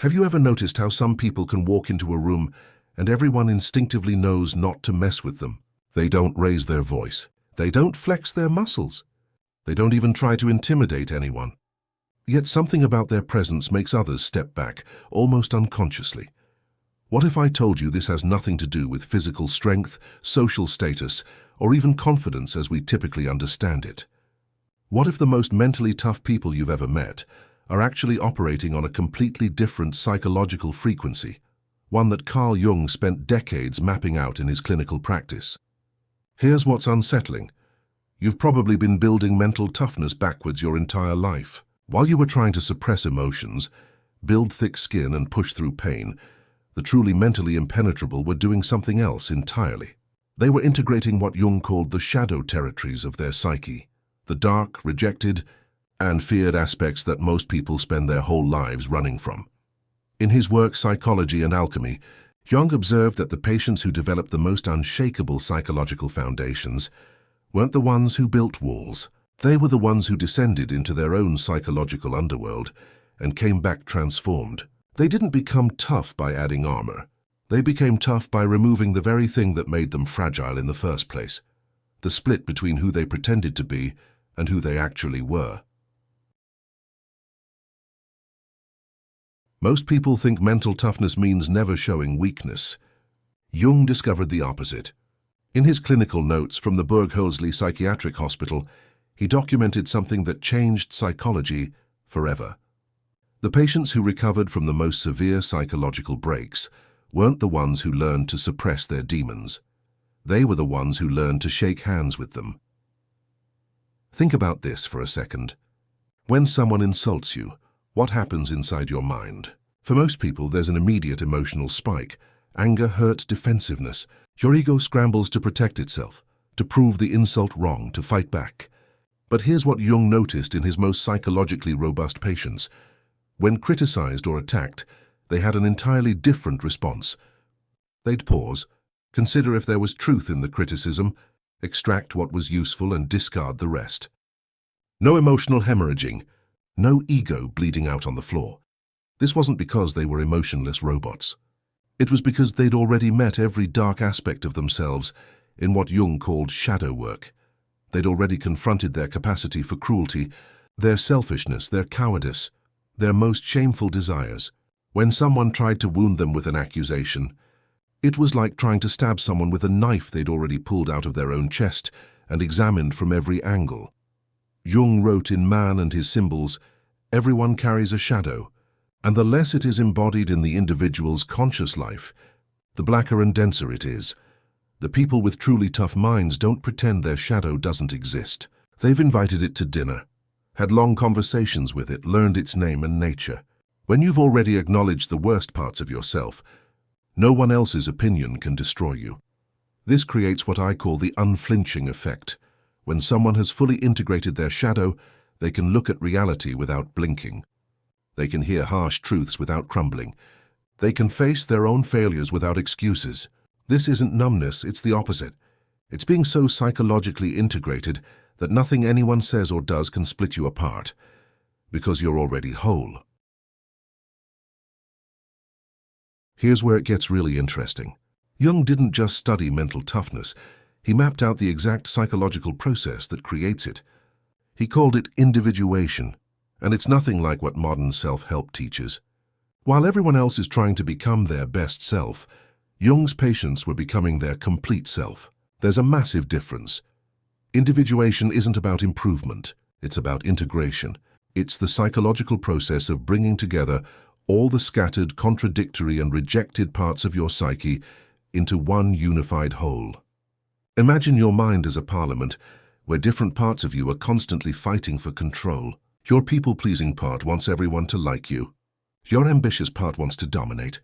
Have you ever noticed how some people can walk into a room and everyone instinctively knows not to mess with them? They don't raise their voice. They don't flex their muscles. They don't even try to intimidate anyone. Yet something about their presence makes others step back, almost unconsciously. What if I told you this has nothing to do with physical strength, social status, or even confidence as we typically understand it? What if the most mentally tough people you've ever met are actually operating on a completely different psychological frequency, one that Carl Jung spent decades mapping out in his clinical practice? Here's what's unsettling. You've probably been building mental toughness backwards your entire life. While you were trying to suppress emotions, build thick skin and push through pain, the truly mentally impenetrable were doing something else entirely. They were integrating what Jung called the shadow territories of their psyche, the dark, rejected, and feared aspects that most people spend their whole lives running from. In his work Psychology and Alchemy, Jung observed that the patients who developed the most unshakable psychological foundations weren't the ones who built walls. They were the ones who descended into their own psychological underworld and came back transformed. They didn't become tough by adding armor. They became tough by removing the very thing that made them fragile in the first place, the split between who they pretended to be and who they actually were. Most people think mental toughness means never showing weakness. Jung discovered the opposite. In his clinical notes from the Burgholzli Psychiatric Hospital, he documented something that changed psychology forever. The patients who recovered from the most severe psychological breaks weren't the ones who learned to suppress their demons. They were the ones who learned to shake hands with them. Think about this for a second. When someone insults you, what happens inside your mind? For most people, there's an immediate emotional spike. Anger, hurt, defensiveness. Your ego scrambles to protect itself, to prove the insult wrong, to fight back. But here's what Jung noticed in his most psychologically robust patients. When criticized or attacked, they had an entirely different response. They'd pause, consider if there was truth in the criticism, extract what was useful and discard the rest. No emotional hemorrhaging, no ego bleeding out on the floor. This wasn't because they were emotionless robots. It was because they'd already met every dark aspect of themselves in what Jung called shadow work. They'd already confronted their capacity for cruelty, their selfishness, their cowardice, their most shameful desires. When someone tried to wound them with an accusation, it was like trying to stab someone with a knife they'd already pulled out of their own chest and examined from every angle. Jung wrote in Man and His Symbols, everyone carries a shadow, and the less it is embodied in the individual's conscious life, the blacker and denser it is. The people with truly tough minds don't pretend their shadow doesn't exist. They've invited it to dinner, had long conversations with it, learned its name and nature. When you've already acknowledged the worst parts of yourself, no one else's opinion can destroy you. This creates what I call the unflinching effect. When someone has fully integrated their shadow, they can look at reality without blinking. They can hear harsh truths without crumbling. They can face their own failures without excuses. This isn't numbness, it's the opposite. It's being so psychologically integrated that nothing anyone says or does can split you apart, because you're already whole. Here's where it gets really interesting. Jung didn't just study mental toughness, he mapped out the exact psychological process that creates it. He called it individuation, and it's nothing like what modern self-help teaches. While everyone else is trying to become their best self, Jung's patients were becoming their complete self. There's a massive difference. Individuation isn't about improvement, it's about integration. It's the psychological process of bringing together all the scattered, contradictory, and rejected parts of your psyche into one unified whole. Imagine your mind as a parliament where different parts of you are constantly fighting for control. Your people-pleasing part wants everyone to like you. Your ambitious part wants to dominate.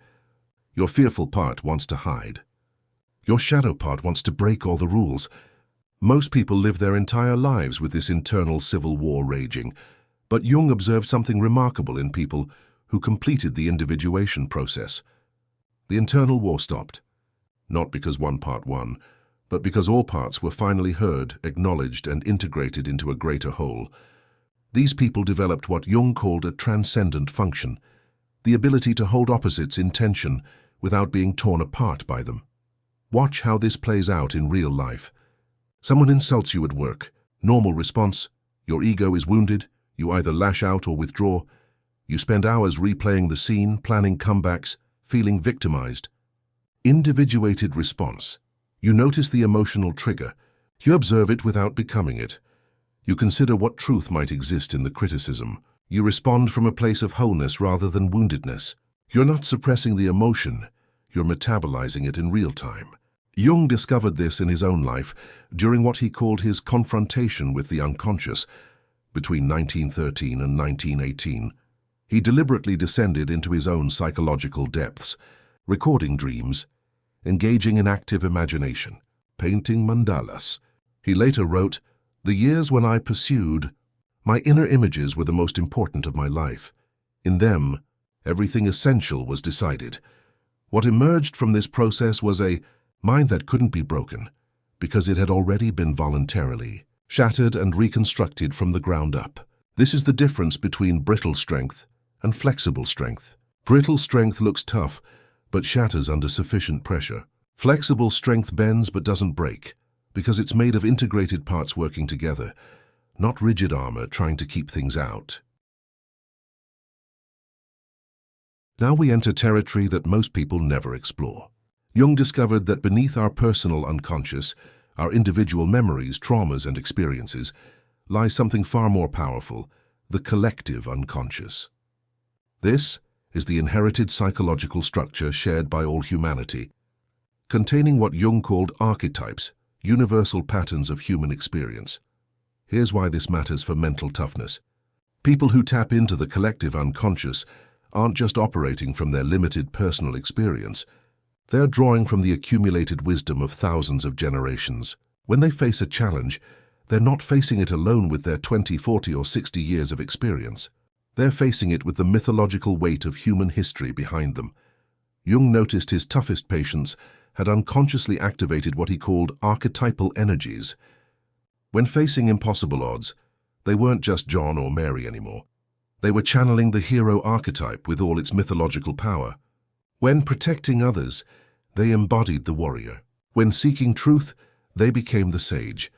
Your fearful part wants to hide. Your shadow part wants to break all the rules. Most people live their entire lives with this internal civil war raging, but Jung observed something remarkable in people who completed the individuation process. The internal war stopped, not because one part won, but because all parts were finally heard, acknowledged, and integrated into a greater whole. These people developed what Jung called a transcendent function. the ability to hold opposites in tension without being torn apart by them. Watch how this plays out in real life. Someone insults you at work. Normal response: your ego is wounded, you either lash out or withdraw. You spend hours replaying the scene, planning comebacks, feeling victimized. Individuated response: you notice the emotional trigger. You observe it without becoming it. You consider what truth might exist in the criticism. You respond from a place of wholeness rather than woundedness. You're not suppressing the emotion, you're metabolizing it in real time. Jung discovered this in his own life during what he called his confrontation with the unconscious between 1913 and 1918. He deliberately descended into his own psychological depths, recording dreams, engaging in active imagination, painting mandalas. He later wrote, "The years when I pursued, my inner images were the most important of my life. In them, everything essential was decided. What emerged from this process was a mind that couldn't be broken, because it had already been voluntarily shattered and reconstructed from the ground up. This is the difference between brittle strength and flexible strength. Brittle strength looks tough, but shatters under sufficient pressure. Flexible strength bends but doesn't break, because it's made of integrated parts working together, not rigid armor trying to keep things out." Now we enter territory that most people never explore. Jung discovered that beneath our personal unconscious, our individual memories, traumas, and experiences, lies something far more powerful: the collective unconscious. This is the inherited psychological structure shared by all humanity, containing what Jung called archetypes, universal patterns of human experience. Here's why this matters for mental toughness. People who tap into the collective unconscious aren't just operating from their limited personal experience. They're drawing from the accumulated wisdom of thousands of generations. When they face a challenge, they're not facing it alone with their 20, 40, or 60 years of experience. They're facing it with the mythological weight of human history behind them. Jung noticed his toughest patients had unconsciously activated what he called archetypal energies. When facing impossible odds, they weren't just John or Mary anymore. They were channeling the hero archetype with all its mythological power. When protecting others, they embodied the warrior. When seeking truth, they became the sage.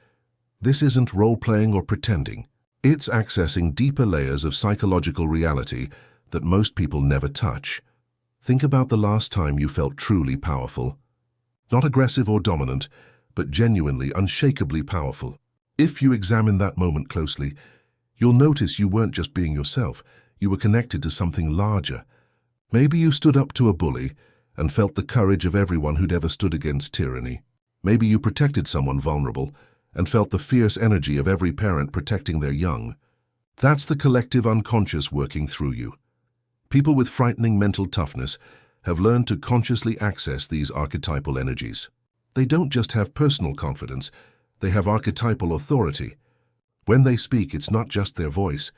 This isn't role-playing or pretending. It's accessing deeper layers of psychological reality that most people never touch. Think about the last time you felt truly powerful. Not aggressive or dominant, but genuinely, unshakably powerful. If you examine that moment closely, you'll notice you weren't just being yourself. You were connected to something larger. Maybe you stood up to a bully and felt the courage of everyone who'd ever stood against tyranny. Maybe you protected someone vulnerable and felt the fierce energy of every parent protecting their young. That's the collective unconscious working through you. People with frightening mental toughness have learned to consciously access these archetypal energies. They don't just have personal confidence, they have archetypal authority. When they speak, it's not just their voice,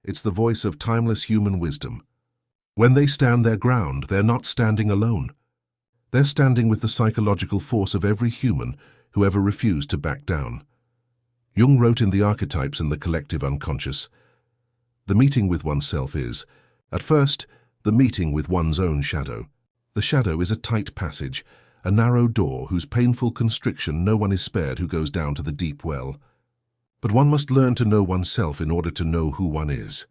it's the voice of timeless human wisdom. When they stand their ground, they're not standing alone. They're standing with the psychological force of every human who ever refused to back down. Jung wrote in The Archetypes and the Collective Unconscious, "The meeting with oneself is, at first, the meeting with one's own shadow. The shadow is a tight passage, a narrow door whose painful constriction no one is spared who goes down to the deep well. But one must learn to know oneself in order to know who one is."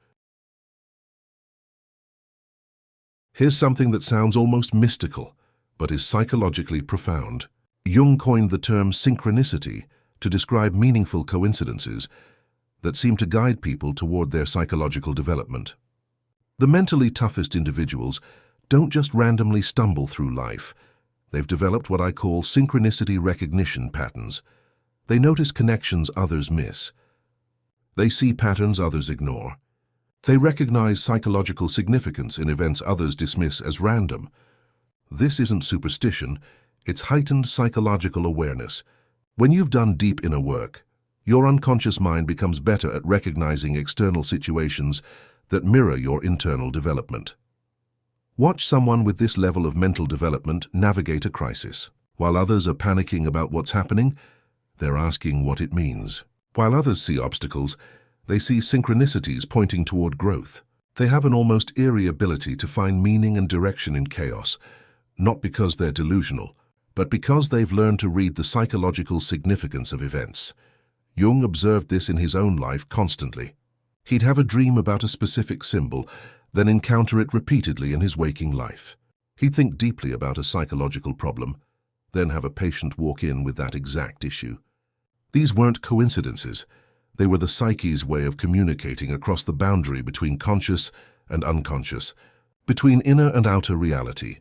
Here's something that sounds almost mystical, but is psychologically profound. Jung coined the term synchronicity to describe meaningful coincidences that seem to guide people toward their psychological development. The mentally toughest individuals don't just randomly stumble through life. They've developed what I call synchronicity recognition patterns. They notice connections others miss. They see patterns others ignore. They recognize psychological significance in events others dismiss as random. This isn't superstition, it's heightened psychological awareness. When you've done deep inner work, your unconscious mind becomes better at recognizing external situations that mirror your internal development. Watch someone with this level of mental development navigate a crisis. While others are panicking about what's happening, they're asking what it means. While others see obstacles, they see synchronicities pointing toward growth. They have an almost eerie ability to find meaning and direction in chaos, not because they're delusional, but because they've learned to read the psychological significance of events. Jung observed this in his own life constantly. He'd have a dream about a specific symbol, then encounter it repeatedly in his waking life. He'd think deeply about a psychological problem, then have a patient walk in with that exact issue. These weren't coincidences. They were the psyche's way of communicating across the boundary between conscious and unconscious, between inner and outer reality.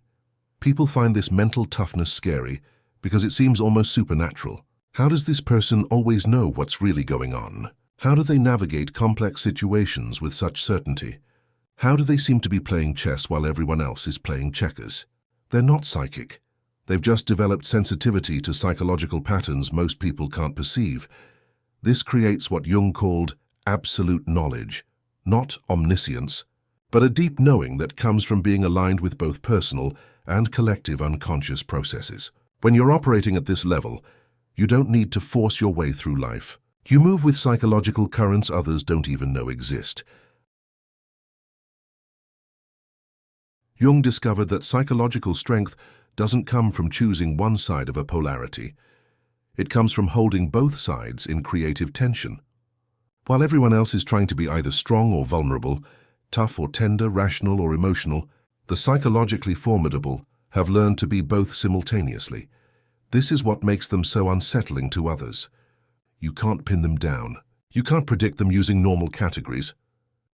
People find this mental toughness scary because it seems almost supernatural. How does this person always know what's really going on? How do they navigate complex situations with such certainty? How do they seem to be playing chess while everyone else is playing checkers? They're not psychic. They've just developed sensitivity to psychological patterns most people can't perceive. This creates what Jung called absolute knowledge, not omniscience, but a deep knowing that comes from being aligned with both personal and collective unconscious processes. When you're operating at this level, you don't need to force your way through life. You move with psychological currents others don't even know exist. Jung discovered that psychological strength doesn't come from choosing one side of a polarity. It comes from holding both sides in creative tension. While everyone else is trying to be either strong or vulnerable, tough or tender, rational or emotional, the psychologically formidable have learned to be both simultaneously. This is what makes them so unsettling to others. You can't pin them down. You can't predict them using normal categories.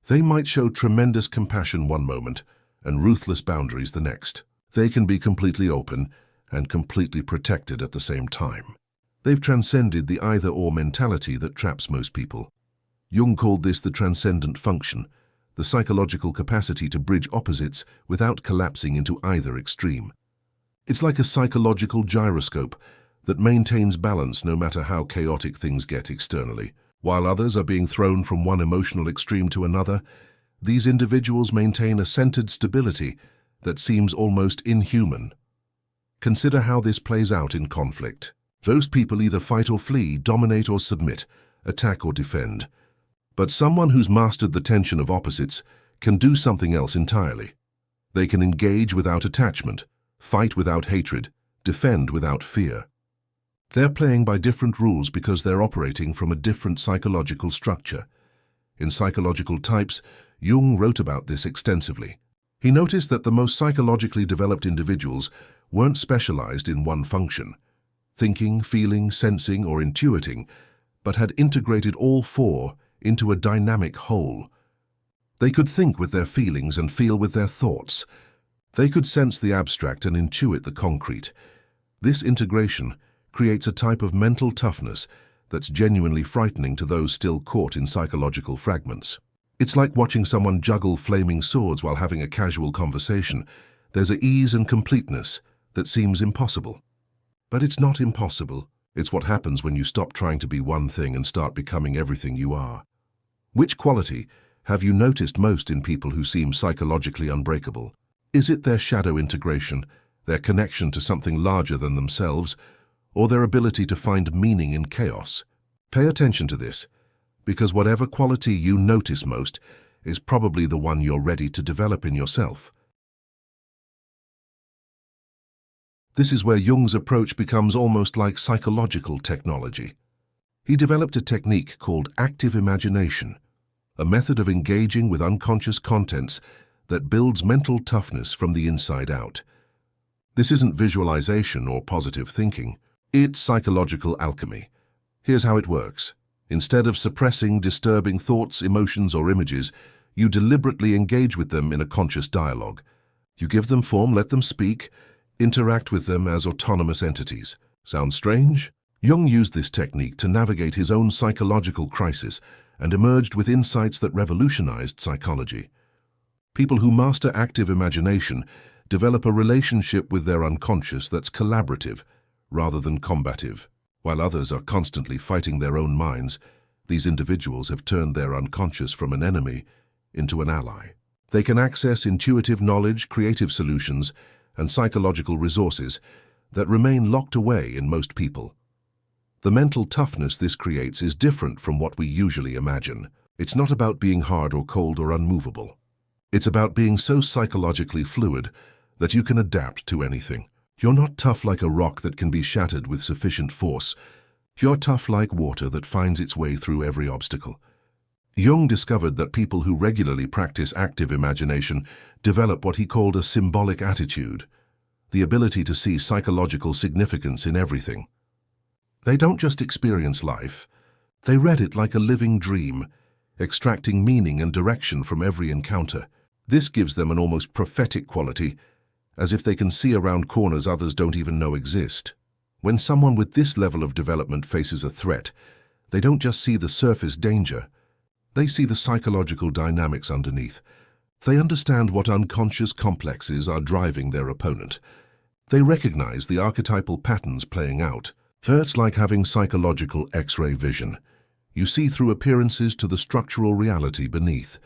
They might show tremendous compassion one moment and ruthless boundaries the next. They can be completely open and completely protected at the same time. They've transcended the either-or mentality that traps most people. Jung called this the transcendent function, the psychological capacity to bridge opposites without collapsing into either extreme. It's like a psychological gyroscope that maintains balance no matter how chaotic things get externally. While others are being thrown from one emotional extreme to another, these individuals maintain a centered stability that seems almost inhuman. Consider how this plays out in conflict. Those people either fight or flee, dominate or submit, attack or defend. But someone who's mastered the tension of opposites can do something else entirely. They can engage without attachment, fight without hatred, defend without fear. They're playing by different rules because they're operating from a different psychological structure. In Psychological Types, Jung wrote about this extensively. He noticed that the most psychologically developed individuals weren't specialized in one function, thinking, feeling, sensing, or intuiting, but had integrated all four into a dynamic whole. They could think with their feelings and feel with their thoughts. They could sense the abstract and intuit the concrete. This integration creates a type of mental toughness that's genuinely frightening to those still caught in psychological fragments. It's like watching someone juggle flaming swords while having a casual conversation. There's an ease and completeness that seems impossible. But it's not impossible. It's what happens when you stop trying to be one thing and start becoming everything you are. Which quality have you noticed most in people who seem psychologically unbreakable? Is it their shadow integration, their connection to something larger than themselves, or their ability to find meaning in chaos? Pay attention to this, because whatever quality you notice most is probably the one you're ready to develop in yourself. This is where Jung's approach becomes almost like psychological technology. He developed a technique called active imagination, a method of engaging with unconscious contents that builds mental toughness from the inside out. This isn't visualization or positive thinking. It's psychological alchemy. Here's how it works. Instead of suppressing disturbing thoughts, emotions, or images, you deliberately engage with them in a conscious dialogue. You give them form, let them speak, interact with them as autonomous entities. Sound strange? Jung used this technique to navigate his own psychological crisis and emerged with insights that revolutionized psychology. People who master active imagination develop a relationship with their unconscious that's collaborative rather than combative. While others are constantly fighting their own minds, these individuals have turned their unconscious from an enemy into an ally. They can access intuitive knowledge, creative solutions, and psychological resources that remain locked away in most people. The mental toughness this creates is different from what we usually imagine. It's not about being hard or cold or unmovable. It's about being so psychologically fluid that you can adapt to anything. You're not tough like a rock that can be shattered with sufficient force. You're tough like water that finds its way through every obstacle. Jung discovered that people who regularly practice active imagination develop what he called a symbolic attitude, the ability to see psychological significance in everything. They don't just experience life, they read it like a living dream, extracting meaning and direction from every encounter. This gives them an almost prophetic quality, as if they can see around corners others don't even know exist. When someone with this level of development faces a threat, they don't just see the surface danger, they see the psychological dynamics underneath. They understand what unconscious complexes are driving their opponent. They recognize the archetypal patterns playing out. It's like having psychological X-ray vision. You see through appearances to the structural reality beneath.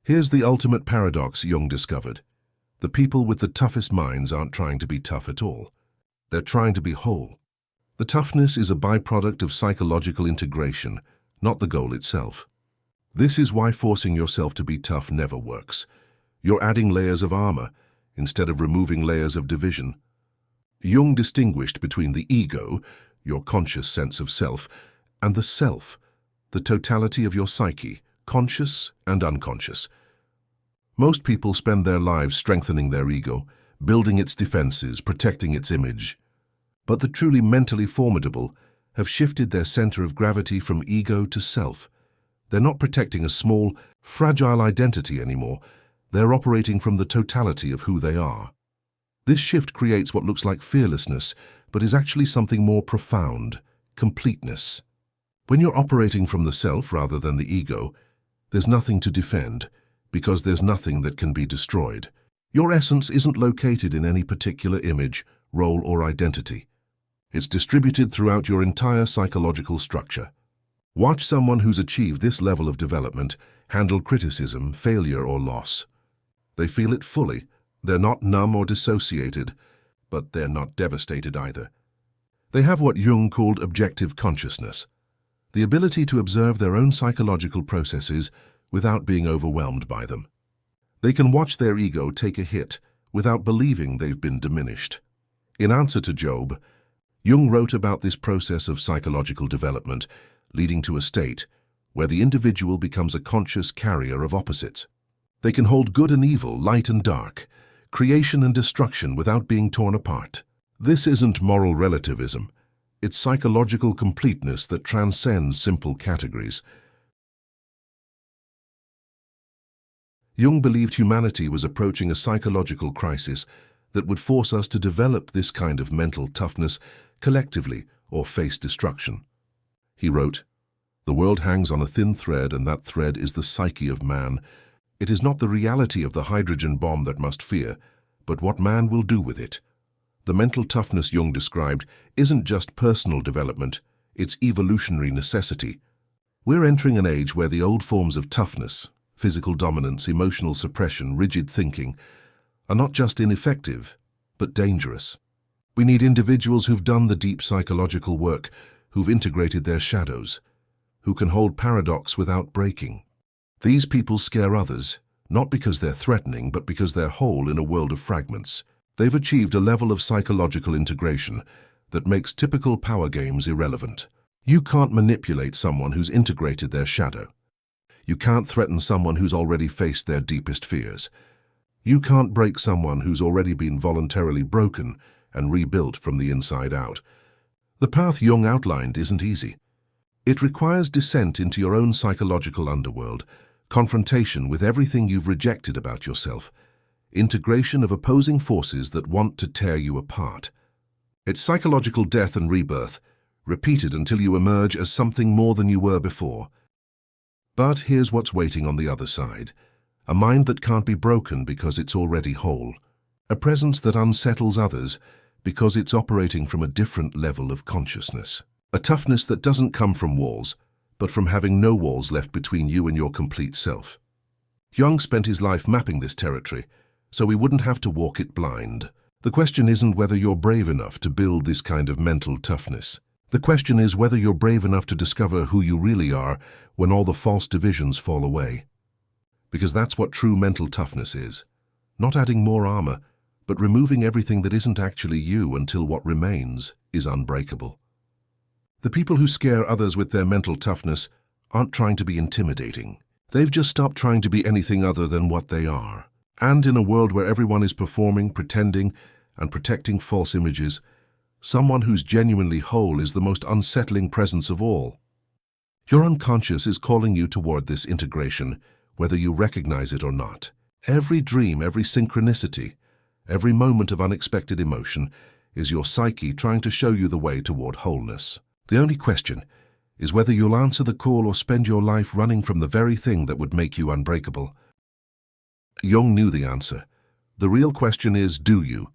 Here's the ultimate paradox Jung discovered. The people with the toughest minds aren't trying to be tough at all. They're trying to be whole. The toughness is a byproduct of psychological integration, not the goal itself. This is why forcing yourself to be tough never works. You're adding layers of armor instead of removing layers of division. Jung distinguished between the ego, your conscious sense of self, and the self, the totality of your psyche, conscious and unconscious. Most people spend their lives strengthening their ego, building its defenses, protecting its image. But the truly mentally formidable have shifted their center of gravity from ego to self. They're not protecting a small, fragile identity anymore. They're operating from the totality of who they are. This shift creates what looks like fearlessness, but is actually something more profound, completeness. When you're operating from the self rather than the ego, there's nothing to defend, because there's nothing that can be destroyed. Your essence isn't located in any particular image, role, or identity. It's distributed throughout your entire psychological structure. Watch someone who's achieved this level of development handle criticism, failure, or loss. They feel it fully. They're not numb or dissociated, but they're not devastated either. They have what Jung called objective consciousness, the ability to observe their own psychological processes without being overwhelmed by them. They can watch their ego take a hit without believing they've been diminished. In Answer to Job, Jung wrote about this process of psychological development, leading to a state where the individual becomes a conscious carrier of opposites. They can hold good and evil, light and dark, creation and destruction without being torn apart. This isn't moral relativism. It's psychological completeness that transcends simple categories. Jung believed humanity was approaching a psychological crisis that would force us to develop this kind of mental toughness collectively or face destruction. He wrote, "The world hangs on a thin thread, and that thread is the psyche of man. It is not the reality of the hydrogen bomb that must fear, but what man will do with it." The mental toughness Jung described isn't just personal development, it's evolutionary necessity. We're entering an age where the old forms of toughness, physical dominance, emotional suppression, rigid thinking, are not just ineffective, but dangerous. We need individuals who've done the deep psychological work, who've integrated their shadows, who can hold paradox without breaking. These people scare others, not because they're threatening, but because they're whole in a world of fragments. They've achieved a level of psychological integration that makes typical power games irrelevant. You can't manipulate someone who's integrated their shadow. You can't threaten someone who's already faced their deepest fears. You can't break someone who's already been voluntarily broken and rebuilt from the inside out. The path Jung outlined isn't easy. It requires descent into your own psychological underworld, confrontation with everything you've rejected about yourself, integration of opposing forces that want to tear you apart. It's psychological death and rebirth, repeated until you emerge as something more than you were before. But here's what's waiting on the other side. A mind that can't be broken because it's already whole. A presence that unsettles others because it's operating from a different level of consciousness. A toughness that doesn't come from walls, but from having no walls left between you and your complete self. Jung spent his life mapping this territory, so we wouldn't have to walk it blind. The question isn't whether you're brave enough to build this kind of mental toughness. The question is whether you're brave enough to discover who you really are when all the false divisions fall away. Because that's what true mental toughness is. Not adding more armor, but removing everything that isn't actually you until what remains is unbreakable. The people who scare others with their mental toughness aren't trying to be intimidating. They've just stopped trying to be anything other than what they are. And in a world where everyone is performing, pretending, and protecting false images, someone who's genuinely whole is the most unsettling presence of all. Your unconscious is calling you toward this integration, whether you recognize it or not. Every dream, every synchronicity, every moment of unexpected emotion is your psyche trying to show you the way toward wholeness. The only question is whether you'll answer the call or spend your life running from the very thing that would make you unbreakable. Jung knew the answer. The real question is, do you?